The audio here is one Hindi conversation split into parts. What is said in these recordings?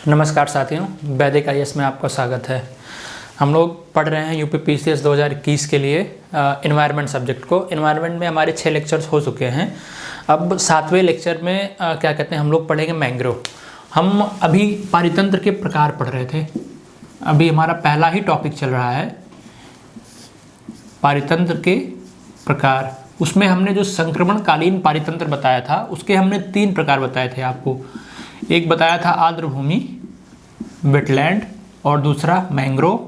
नमस्कार साथियों, वैदिक IAS में आपका स्वागत है। हम लोग पढ़ रहे हैं यूपी PCS 2021 के लिए एनवायरनमेंट सब्जेक्ट को। एनवायरनमेंट में हमारे 6 लेक्चर्स हो चुके हैं। अब 7वें लेक्चर में क्या कहते हैं, हम लोग पढ़ेंगे मैंग्रोव। हम अभी पारितंत्र के प्रकार पढ़ रहे थे। अभी हमारा पहला ही टॉपिक चल रहा है पारितंत्र के प्रकार। उसमें हमने जो संक्रमणकालीन पारितंत्र बताया था उसके हमने 3 प्रकार बताए थे आपको। एक बताया था आर्द्र भूमि, वेटलैंड, और दूसरा मैंग्रोव,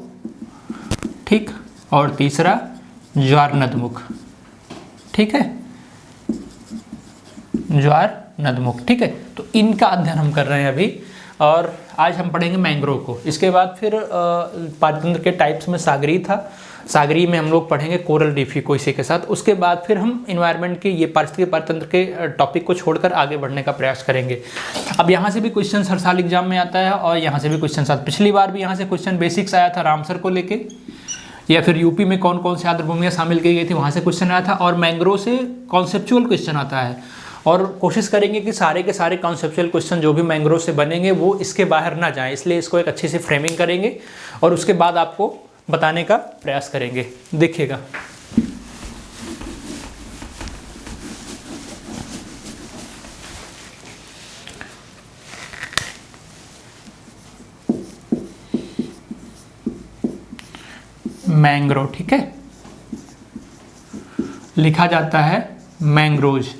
ठीक, और तीसरा ज्वार नदमुख, ठीक है, ज्वार नदमुख, ठीक है। तो इनका अध्ययन हम कर रहे हैं अभी, और आज हम पढ़ेंगे मैंग्रोव को। इसके बाद फिर पारितंत्र के टाइप्स में सागरी था, सागरी में हम लोग पढ़ेंगे कोरल रीफी को इसी के साथ। उसके बाद फिर हम इन्वायरमेंट के ये पारिस्थितिक पारितंत्र के टॉपिक को छोड़कर आगे बढ़ने का प्रयास करेंगे। अब यहाँ से भी क्वेश्चन हर साल एग्जाम में आता है, और यहाँ से भी क्वेश्चन आता है। पिछली बार भी यहाँ से क्वेश्चन बेसिक्स आया था रामसर को लेके, या फिर यूपी में कौन कौन सी आर्द्र भूमियाँ शामिल की गई थी वहाँ से क्वेश्चन आया था, और मैंग्रोव से कॉन्सेप्चुअल क्वेश्चन आता है। और कोशिश करेंगे कि सारे के सारे कॉन्सेप्चुअल क्वेश्चन जो भी मैंग्रोव से बनेंगे वो इसके बाहर ना जाएं, इसलिए इसको एक अच्छी सी फ्रेमिंग करेंगे और उसके बाद आपको बताने का प्रयास करेंगे। देखिएगा, मैंग्रोव, ठीक है, लिखा जाता है मैंग्रोव्स।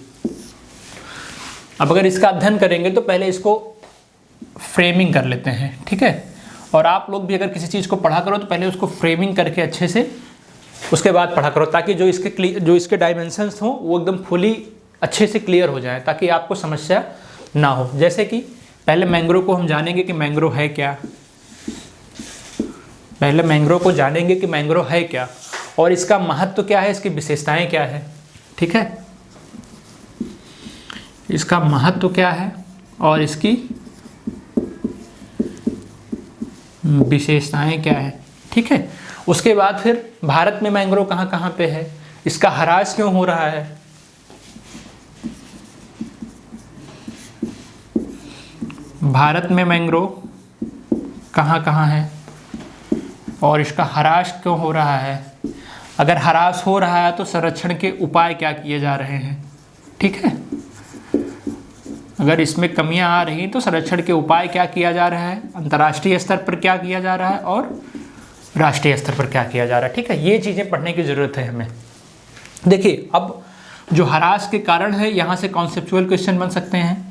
अब अगर इसका अध्ययन करेंगे तो पहले इसको फ्रेमिंग कर लेते हैं, ठीक है। और आप लोग भी अगर किसी चीज़ को पढ़ा करो तो पहले उसको फ्रेमिंग करके अच्छे से उसके बाद पढ़ा करो, ताकि जो इसके डायमेंशंस हों वो एकदम फुली अच्छे से क्लियर हो जाए, ताकि आपको समस्या ना हो। जैसे कि पहले मैंग्रोव को हम जानेंगे कि मैंग्रोव है क्या। पहले मैंग्रोव को जानेंगे कि मैंग्रोव है क्या, और इसका महत्व क्या है, इसकी विशेषताएं क्या है, ठीक है। इसका महत्व क्या है और इसकी विशेषताएं क्या है, ठीक है। उसके बाद फिर भारत में मैंग्रोव कहाँ कहाँ पे है, इसका ह्रास क्यों हो रहा है, भारत में मैंग्रोव कहाँ कहाँ है और इसका ह्रास क्यों हो रहा है। अगर ह्रास हो रहा है तो संरक्षण के उपाय क्या किए जा रहे हैं, ठीक है। अगर इसमें कमियां आ रही तो संरक्षण के उपाय क्या किया जा रहा है, अंतर्राष्ट्रीय स्तर पर क्या किया जा रहा है और राष्ट्रीय स्तर पर क्या किया जा रहा है, ठीक है। ये चीज़ें पढ़ने की ज़रूरत है हमें। देखिए, अब जो ह्रास के कारण है यहाँ से कॉन्सेप्चुअल क्वेश्चन बन सकते हैं,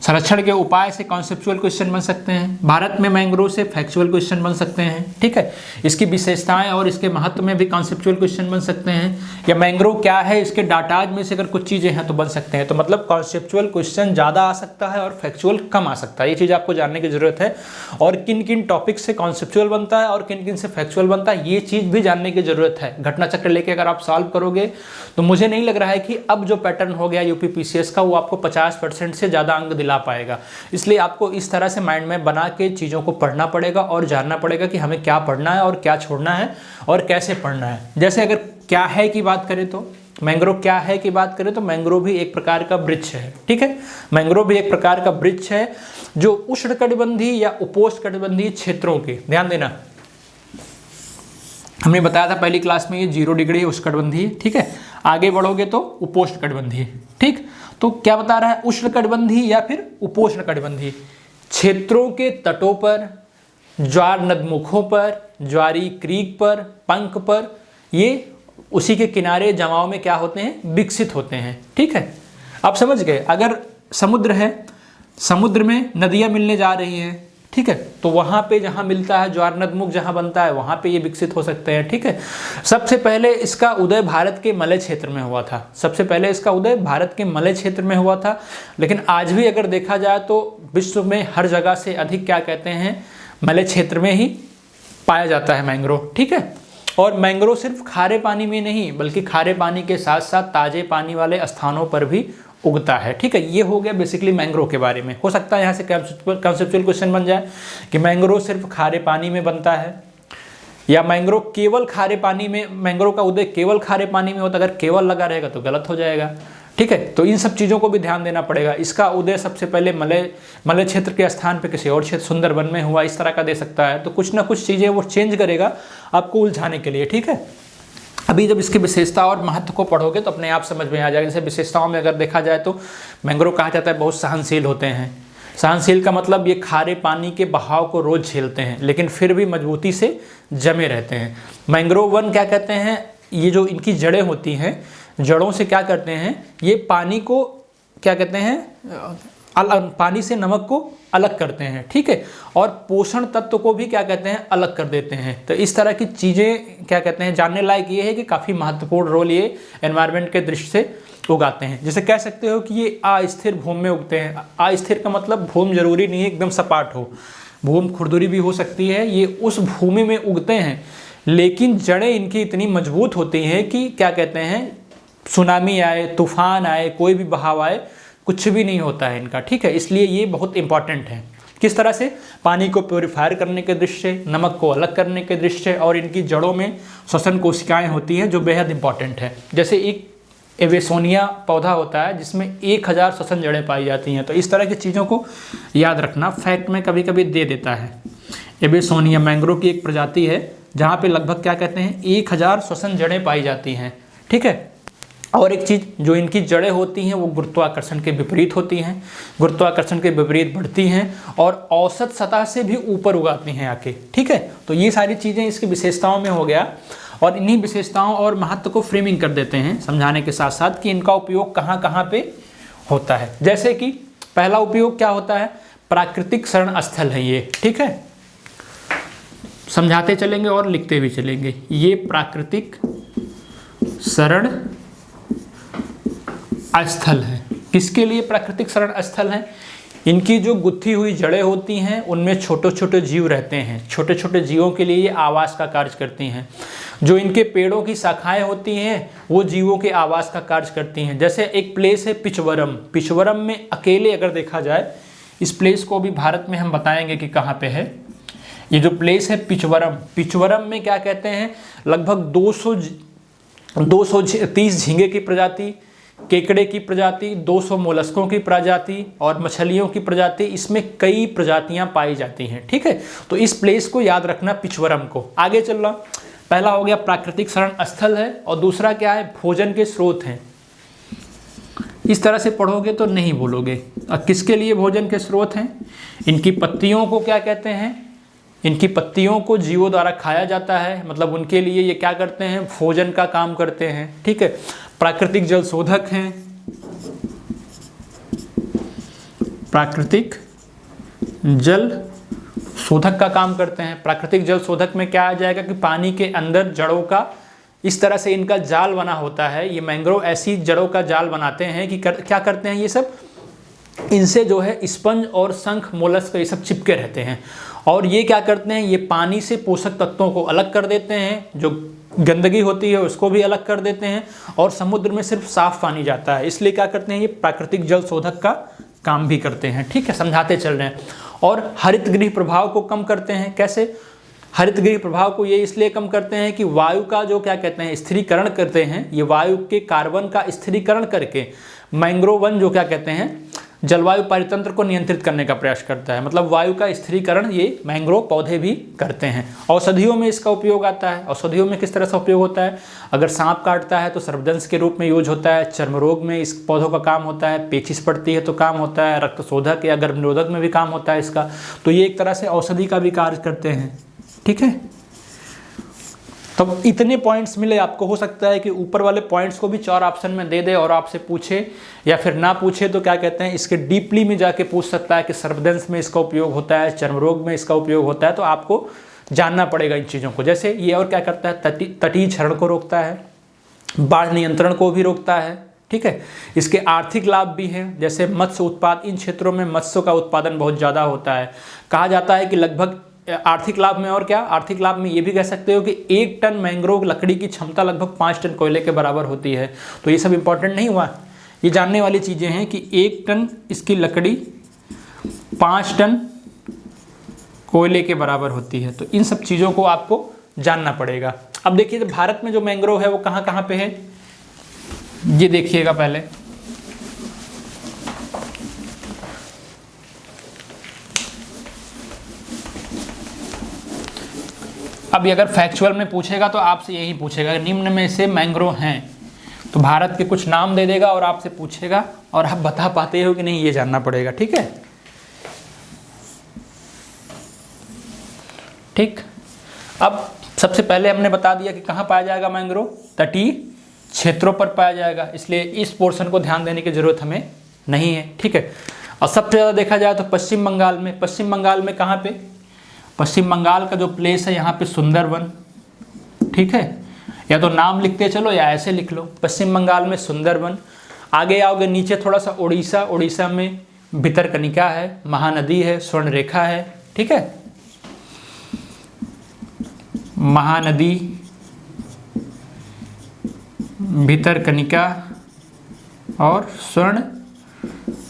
संरक्षण के उपाय से कॉन्सेप्चुअल क्वेश्चन बन सकते हैं, भारत में मैंग्रोव से फैक्चुअल क्वेश्चन बन सकते हैं, ठीक है। इसकी विशेषताएं और इसके महत्व में भी कॉन्सेप्चुअल क्वेश्चन बन सकते हैं, या मैंग्रोव क्या है इसके डाटाज में से अगर कुछ चीज़ें हैं तो बन सकते हैं। तो मतलब कॉन्सेप्चुअल क्वेश्चन ज़्यादा आ सकता है और फैक्चुअल कम आ सकता है। ये चीज़ आपको जानने की ज़रूरत है, और किन किन टॉपिक से कॉन्सेप्चुअल बनता है और किन किन से फैक्चुअल बनता है, ये चीज़ भी जानने की ज़रूरत है। घटना चक्र लेके अगर आप सॉल्व करोगे तो मुझे नहीं लग रहा है कि अब जो पैटर्न हो गया यूपी PCS का वो आपको 50% से ज़्यादा अंक दिला पाएगा। इसलिए आपको इस तरह से माइंड में बना के चीज़ों को पढ़ना पड़ेगा और जानना पड़ेगा कि हमें क्या पढ़ना है और क्या छोड़ना है और कैसे पढ़ना है। जैसे अगर क्या है की बात करें तो मैंग्रोव क्या है की बात करें तो मैंग्रोव भी एक प्रकार का वृक्ष है, ठीक है। मैंग्रोव भी एक प्रकार का वृक्ष है जो उष्णकटिबंधीय या उपोष्णकटिबंधीय क्षेत्रों के, ध्यान देना, हमने बताया था पहली क्लास में ये 0 डिग्री उष्णकटिबंधीय, ठीक है। आगे बढ़ोगे तो उपोष्णकटिबंधीय, ठीक। तो क्या बता रहा है, उष्णकटिबंधीय या फिर उपोष्णकटिबंधीय क्षेत्रों के तटों पर, ज्वार नदमुखों पर, ज्वारी क्रीक पर, पंख पर, ये उसी के किनारे जमाव में क्या होते हैं, विकसित होते हैं, ठीक है। आप समझ गए। अगर समुद्र है, समुद्र में नदियां मिलने जा रही हैं, ठीक है, तो वहाँ पे जहाँ मिलता है ज्वार नदमुख जहाँ बनता है वहाँ पे ये विकसित हो सकते हैं, ठीक है। सबसे पहले इसका उदय भारत के मलय क्षेत्र में हुआ था, सबसे पहले इसका उदय भारत के मलय क्षेत्र में हुआ था। लेकिन आज भी अगर देखा जाए तो विश्व में हर जगह से अधिक क्या कहते हैं, मलय क्षेत्र में ही पाया जाता है मैंग्रोव, ठीक है। और मैंग्रोव सिर्फ खारे पानी में नहीं बल्कि खारे पानी के साथ साथ ताजे पानी वाले स्थानों पर भी उगता है, ठीक है। ये हो गया बेसिकली मैंग्रोव के बारे में। हो सकता है यहाँ से कॉन्सेप्चुअल क्वेश्चन बन जाए कि मैंग्रोव सिर्फ खारे पानी में बनता है, या मैंग्रोव केवल खारे पानी में, मैंग्रोव का उदय केवल खारे पानी में होता है। अगर केवल लगा रहेगा तो गलत हो जाएगा, ठीक है। तो इन सब चीज़ों को भी ध्यान देना पड़ेगा। इसका उदय सबसे पहले मलय क्षेत्र के स्थान पे किसी और क्षेत्र सुंदरबन में हुआ, इस तरह का दे सकता है। तो कुछ ना कुछ चीज़ें वो चेंज करेगा आपको उलझाने के लिए, ठीक है। अभी जब इसकी विशेषता और महत्व को पढ़ोगे तो अपने आप समझ में आ जाएगा। जैसे विशेषताओं में अगर देखा जाए तो मैंग्रोव कहा जाता है बहुत सहनशील होते हैं। सहनशील का मतलब ये खारे पानी के बहाव को रोज झेलते हैं, लेकिन फिर भी मजबूती से जमे रहते हैं। मैंग्रोव वन क्या कहते हैं, ये जो इनकी जड़ें होती हैं, जड़ों से क्या करते हैं, ये पानी को क्या कहते हैं, पानी से नमक को अलग करते हैं, ठीक है, और पोषण तत्व को भी क्या कहते हैं, अलग कर देते हैं। तो इस तरह की चीज़ें क्या कहते हैं, जानने लायक ये है कि काफ़ी महत्वपूर्ण रोल ये एनवायरनमेंट के दृष्टि से उगाते हैं। जैसे कह सकते हो कि ये अस्थिर भूमि में उगते हैं। अस्थिर का मतलब भूमि जरूरी नहीं है एकदम सपाट हो, भूमि खुरदुरी भी हो सकती है। ये उस भूमि में उगते हैं, लेकिन जड़ें इनकी इतनी मजबूत होती हैं कि क्या कहते हैं, सुनामी आए, तूफान आए, कोई भी बहाव आए, कुछ भी नहीं होता है इनका, ठीक है। इसलिए ये बहुत इंपॉर्टेंट है। किस तरह से, पानी को प्योरीफायर करने के दृष्टि से, नमक को अलग करने के दृष्टि से, और इनकी जड़ों में श्वसन कोशिकाएं होती हैं जो बेहद इंपॉर्टेंट है। जैसे एक एवेसोनिया पौधा होता है जिसमें 1000 श्वसन जड़ें पाई जाती हैं। तो इस तरह की चीज़ों को याद रखना, फैक्ट में कभी कभी दे देता है। एवेसोनिया मैंग्रोव की एक प्रजाति है जहाँ पे लगभग क्या कहते हैं 1000 श्वसन जड़ें पाई जाती हैं, ठीक है। और एक चीज़, जो इनकी जड़ें होती हैं वो गुरुत्वाकर्षण के विपरीत होती हैं, गुरुत्वाकर्षण के विपरीत बढ़ती हैं और औसत सतह से भी ऊपर उगाती हैं आके, ठीक है। तो ये सारी चीज़ें इसकी विशेषताओं में हो गया, और इन्हीं विशेषताओं और महत्व को फ्रेमिंग कर देते हैं समझाने के साथ साथ कि इनका उपयोग कहाँ कहाँ पे होता है। जैसे कि पहला उपयोग क्या होता है, प्राकृतिक शरण स्थल है ये, ठीक है। समझाते चलेंगे और लिखते भी चलेंगे। ये प्राकृतिक शरण स्थल है। किसके लिए प्राकृतिक शरण स्थल है, इनकी जो गुत्थी हुई जड़ें होती हैं उनमें छोटे छोटे जीव रहते हैं। छोटे छोटे जीवों के लिए ये आवास का कार्य करती हैं। जो इनके पेड़ों की शाखाएं होती हैं वो जीवों के आवास का कार्य करती हैं। जैसे एक प्लेस है पिचवरम, पिचवरम में अकेले अगर देखा जाए, इस प्लेस को भी भारत में हम बताएंगे कि कहाँ पे है। ये जो प्लेस है पिचवरम, पिचवरम में क्या कहते हैं, लगभग 230 झींगे की प्रजाति, केकड़े की प्रजाति, 200 मोलस्कों की प्रजाति और मछलियों की प्रजाति, इसमें कई प्रजातियां पाई जाती हैं, ठीक है। तो इस प्लेस को याद रखना, पिचवरम को। आगे चल रहा, पहला हो गया प्राकृतिक शरण स्थल है, और दूसरा क्या है, भोजन के स्रोत हैं। इस तरह से पढ़ोगे तो नहीं बोलोगे। और किसके लिए भोजन के स्रोत हैं, इनकी पत्तियों को क्या कहते हैं, इनकी पत्तियों को जीवों द्वारा खाया जाता है, मतलब उनके लिए ये क्या करते हैं, भोजन का काम करते हैं, ठीक है। प्राकृतिक जल शोधक हैं, प्राकृतिक जल शोधक का काम करते हैं। प्राकृतिक जल शोधक में क्या आ जाएगा कि पानी के अंदर जड़ों का इस तरह से इनका जाल बना होता है। ये मैंग्रोव ऐसी जड़ों का जाल बनाते हैं कि क्या करते हैं ये सब, इनसे जो है स्पंज और शंख मोलस्क ये सब चिपके रहते हैं, और ये क्या करते हैं, ये पानी से पोषक तत्वों को अलग कर देते हैं, जो गंदगी होती है उसको भी अलग कर देते हैं, और समुद्र में सिर्फ साफ पानी जाता है। इसलिए क्या करते हैं, ये प्राकृतिक जल शोधक का काम भी करते हैं, ठीक है। समझाते चल रहे हैं। और हरित गृह प्रभाव को कम करते हैं। कैसे, हरित गृह प्रभाव को ये इसलिए कम करते हैं कि वायु का जो क्या कहते हैं स्थिरीकरण करते हैं, ये वायु के कार्बन का स्थिरीकरण करके मैंग्रोव वन जो क्या कहते हैं जलवायु परितंत्र को नियंत्रित करने का प्रयास करता है। मतलब वायु का स्थिरीकरण ये मैंग्रोव पौधे भी करते हैं। औषधियों में इसका उपयोग आता है। औषधियों में किस तरह से उपयोग होता है, अगर सांप काटता है तो सर्पदंश के रूप में यूज होता है। चर्म रोग में इस पौधों का काम होता है। पेचिश पड़ती है तो काम होता है। रक्त शोधक या गर्भ निरोधक में भी काम होता है इसका। तो ये एक तरह से औषधि का भी कार्य करते हैं, ठीक है। तब इतने पॉइंट्स मिले आपको। हो सकता है कि ऊपर वाले पॉइंट्स को भी 4 ऑप्शन में दे दे और आपसे पूछे, या फिर ना पूछे तो क्या कहते हैं इसके डीपली में जाके पूछ सकता है कि सर्पदंश में इसका उपयोग होता है, चर्म रोग में इसका उपयोग होता है। तो आपको जानना पड़ेगा इन चीज़ों को। जैसे ये और क्या करता है, तटीय क्षरण को रोकता है, बाढ़ नियंत्रण को भी रोकता है, ठीक है। इसके आर्थिक लाभ भी हैं, जैसे मत्स्य उत्पाद, इन क्षेत्रों में मत्स्य का उत्पादन बहुत ज़्यादा होता है। कहा जाता है कि लगभग आर्थिक लाभ में और क्या, आर्थिक लाभ में ये भी कह सकते हो कि 1 टन मैंग्रोव लकड़ी की क्षमता लगभग 5 टन कोयले के बराबर होती है। तो ये सब इंपॉर्टेंट नहीं हुआ, ये जानने वाली चीज़ें हैं कि 1 टन इसकी लकड़ी 5 टन कोयले के बराबर होती है। तो इन सब चीज़ों को आपको जानना पड़ेगा। अब देखिए भारत में जो मैंग्रोव है वो कहाँ कहाँ पे है, ये देखिएगा पहले। अब अगर फैक्चुअल में पूछेगा तो आपसे यही पूछेगा, निम्न में से मैंग्रोव हैं, तो भारत के कुछ नाम दे देगा और आपसे पूछेगा और आप बता पाते हो कि नहीं ये जानना पड़ेगा। ठीक है, ठीक। अब सबसे पहले हमने बता दिया कि कहाँ पाया जाएगा मैंग्रोव, तटीय क्षेत्रों पर पाया जाएगा, इसलिए इस पोर्शन को ध्यान देने की जरूरत हमें नहीं है। ठीक है, और सबसे ज़्यादा देखा जाए तो पश्चिम बंगाल में। पश्चिम बंगाल में कहाँ पे? पश्चिम बंगाल का जो प्लेस है यहाँ पे सुंदरवन। ठीक है, या तो नाम लिखते चलो या ऐसे लिख लो, पश्चिम बंगाल में सुंदरवन। आगे आओगे नीचे थोड़ा सा उड़ीसा, उड़ीसा में भितरकनिका है, महानदी है, स्वर्ण रेखा है। ठीक है, महानदी, भितरकनिका और स्वर्ण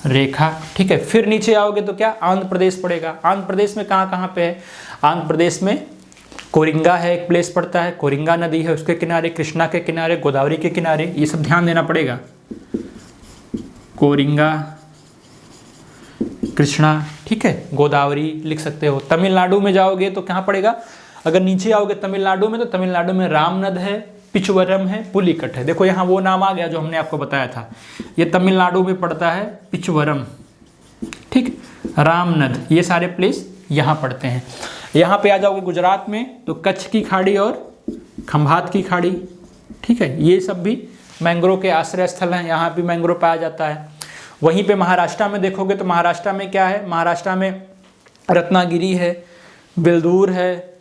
रेखा। ठीक है, फिर नीचे आओगे तो क्या, आंध्र प्रदेश पड़ेगा। आंध्र प्रदेश में कहाँ कहाँ पे है? आंध्र प्रदेश में कोरिंगा है, एक प्लेस पड़ता है, कोरिंगा नदी है उसके किनारे, कृष्णा के किनारे, गोदावरी के किनारे, ये सब ध्यान देना पड़ेगा। कोरिंगा, कृष्णा, ठीक है, गोदावरी लिख सकते हो। तमिलनाडु में जाओगे तो कहाँ पड़ेगा? अगर नीचे आओगे तमिलनाडु में तो तमिलनाडु में रामनद है, पिचवरम है, पुलिकट है। देखो यहाँ वो नाम आ गया जो हमने आपको बताया था, ये तमिलनाडु में पड़ता है पिचवरम। ठीक, रामनद, ये सारे प्लेस यहाँ पड़ते हैं। यहाँ पे आ जाओगे गुजरात में तो कच्छ की खाड़ी और खंभात की खाड़ी। ठीक है, ये सब भी मैंग्रोव के आश्रय स्थल हैं, यहाँ भी मैंग्रोव पाया जाता है। वहीं पे महाराष्ट्र में देखोगे तो महाराष्ट्र में क्या है? महाराष्ट्र में रत्नागिरी है, बिलदूर है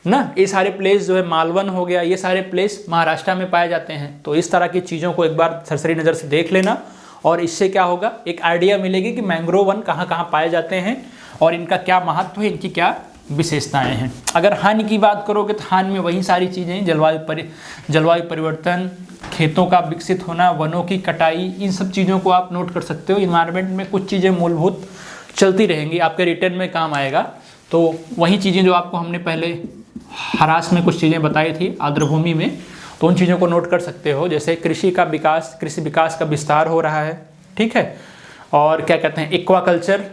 ना, ये सारे प्लेस जो है, मालवन हो गया, ये सारे प्लेस महाराष्ट्र में पाए जाते हैं। तो इस तरह की चीज़ों को एक बार सरसरी नज़र से देख लेना और इससे क्या होगा, एक आइडिया मिलेगी कि मैंग्रोव वन कहाँ कहाँ पाए जाते हैं और इनका क्या महत्व है, इनकी क्या विशेषताएं हैं। अगर हानि की बात करोगे तो हानि में वही सारी चीज़ें, जलवायु परिवर्तन, खेतों का विकसित होना, वनों की कटाई, इन सब चीज़ों को आप नोट कर सकते हो। इन्वायरमेंट में कुछ चीज़ें मूलभूत चलती रहेंगी, आपके रिटर्न में काम आएगा। तो वही चीज़ें जो आपको हमने पहले हरास में कुछ चीज़ें बताई थी आर्द्रभूमि में, तो उन चीज़ों को नोट कर सकते हो। जैसे कृषि का विकास, कृषि विकास का विस्तार हो रहा है। ठीक है, और क्या कहते हैं, एक्वाकल्चर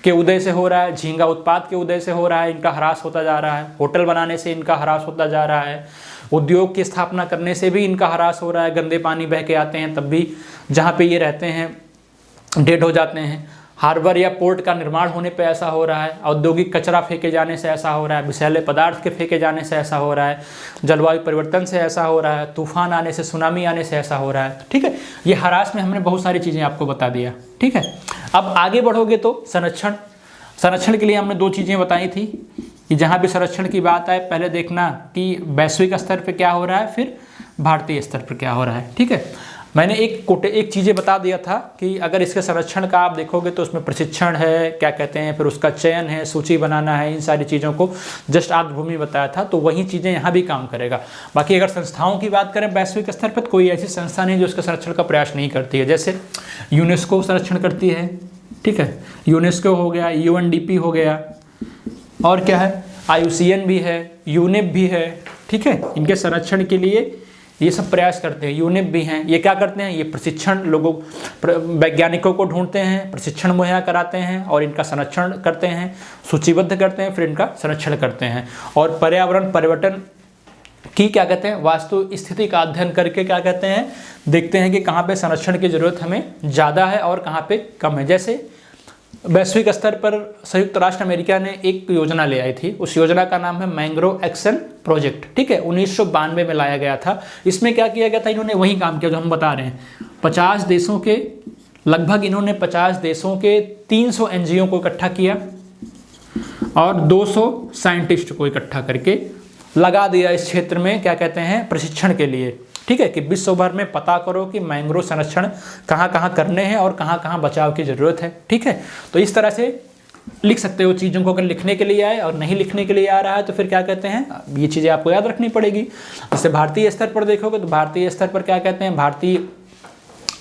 के उदय से हो रहा है, झींगा उत्पाद के उदय से हो रहा है, इनका ह्रास होता जा रहा है। होटल बनाने से इनका ह्रास होता जा रहा है। उद्योग की स्थापना करने से भी इनका ह्रास हो रहा है। गंदे पानी बह के आते हैं तब भी जहाँ पे ये रहते हैं डेड हो जाते हैं। हार्बर या पोर्ट का निर्माण होने पे ऐसा हो रहा है। औद्योगिक कचरा फेंके जाने से ऐसा हो रहा है। विषैले पदार्थ के फेंके जाने से ऐसा हो रहा है। जलवायु परिवर्तन से ऐसा हो रहा है। तूफान आने से, सुनामी आने से ऐसा हो रहा है। ठीक है, ये ह्रास में हमने बहुत सारी चीज़ें आपको बता दिया। ठीक है, अब आगे बढ़ोगे तो संरक्षण के लिए हमने दो चीज़ें बताई थी कि जहाँ भी संरक्षण की बात आए पहले देखना कि वैश्विक स्तर पर क्या हो रहा है, फिर भारतीय स्तर पर क्या हो रहा है। ठीक है, मैंने एक चीज़ें बता दिया था कि अगर इसके संरक्षण का आप देखोगे तो उसमें प्रशिक्षण है, क्या कहते हैं, फिर उसका चयन है, सूची बनाना है, इन सारी चीज़ों को जस्ट आर्द्रभूमि बताया था। तो वही चीज़ें यहाँ भी काम करेगा। बाकी अगर संस्थाओं की बात करें वैश्विक स्तर पर, कोई ऐसी संस्था नहीं जो उसका संरक्षण का प्रयास नहीं करती है। जैसे यूनेस्को संरक्षण करती है। ठीक है, यूनेस्को हो गया, UNDP हो गया, और क्या है, IUCN भी है, यूनेप भी है। ठीक है, इनके संरक्षण के लिए ये सब प्रयास करते हैं। यूनेप भी हैं, ये क्या करते हैं, ये प्रशिक्षण लोगों, वैज्ञानिकों को ढूंढते हैं, प्रशिक्षण मुहैया कराते हैं और इनका संरक्षण करते हैं, सूचीबद्ध करते हैं, फिर इनका संरक्षण करते हैं। और पर्यावरण परिवर्तन की क्या कहते हैं, वास्तु स्थिति का अध्ययन करके क्या कहते हैं, देखते हैं कि कहाँ पे संरक्षण की जरूरत हमें ज़्यादा है और कहाँ पे कम है। जैसे वैश्विक स्तर पर संयुक्त राष्ट्र अमेरिका ने एक योजना ले आई थी, उस योजना का नाम है मैंग्रोव एक्शन प्रोजेक्ट। ठीक है, 1992 में लाया गया था। इसमें क्या किया गया था, इन्होंने वही काम किया जो हम बता रहे हैं। 50 देशों के लगभग इन्होंने 50 देशों के 300 NGO को इकट्ठा किया और 200 साइंटिस्ट को इकट्ठा करके लगा दिया इस क्षेत्र में, क्या कहते हैं, प्रशिक्षण के लिए। ठीक है, कि विश्व भर में पता करो कि मैंग्रोव संरक्षण कहाँ कहाँ करने हैं और कहाँ कहाँ बचाव की ज़रूरत है। ठीक है, तो इस तरह से लिख सकते हो चीज़ों को। अगर लिखने के लिए आए और नहीं लिखने के लिए आ रहा है तो फिर क्या कहते हैं, ये चीज़ें आपको याद रखनी पड़ेगी। जैसे भारतीय स्तर पर देखोगे तो भारतीय स्तर पर क्या कहते हैं, भारतीय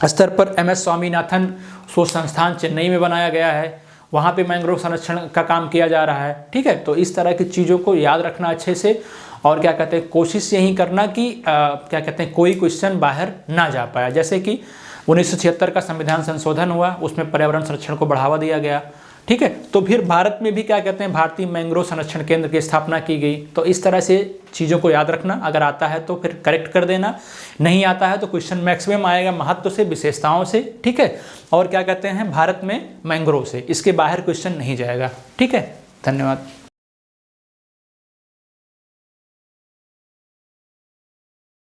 स्तर पर MS स्वामीनाथन शोध संस्थान चेन्नई में बनाया गया है, वहाँ पे मैंग्रोव संरक्षण का काम किया जा रहा है। ठीक है, तो इस तरह की चीज़ों को याद रखना अच्छे से, और क्या कहते हैं, कोशिश यही करना कि क्या कहते हैं, कोई क्वेश्चन बाहर ना जा पाया। जैसे कि 1976 का संविधान संशोधन हुआ, उसमें पर्यावरण संरक्षण को बढ़ावा दिया गया। ठीक है। तो फिर भारत में भी क्या कहते हैं, भारतीय मैंग्रोव संरक्षण केंद्र की स्थापना की गई। तो इस तरह से चीज़ों को याद रखना, अगर आता है तो फिर करेक्ट कर देना, नहीं आता है तो क्वेश्चन मैक्सिमम आएगा महत्व से, विशेषताओं से, ठीक है, और क्या कहते हैं भारत में मैंग्रोव से, इसके बाहर क्वेश्चन नहीं जाएगा। ठीक है, धन्यवाद।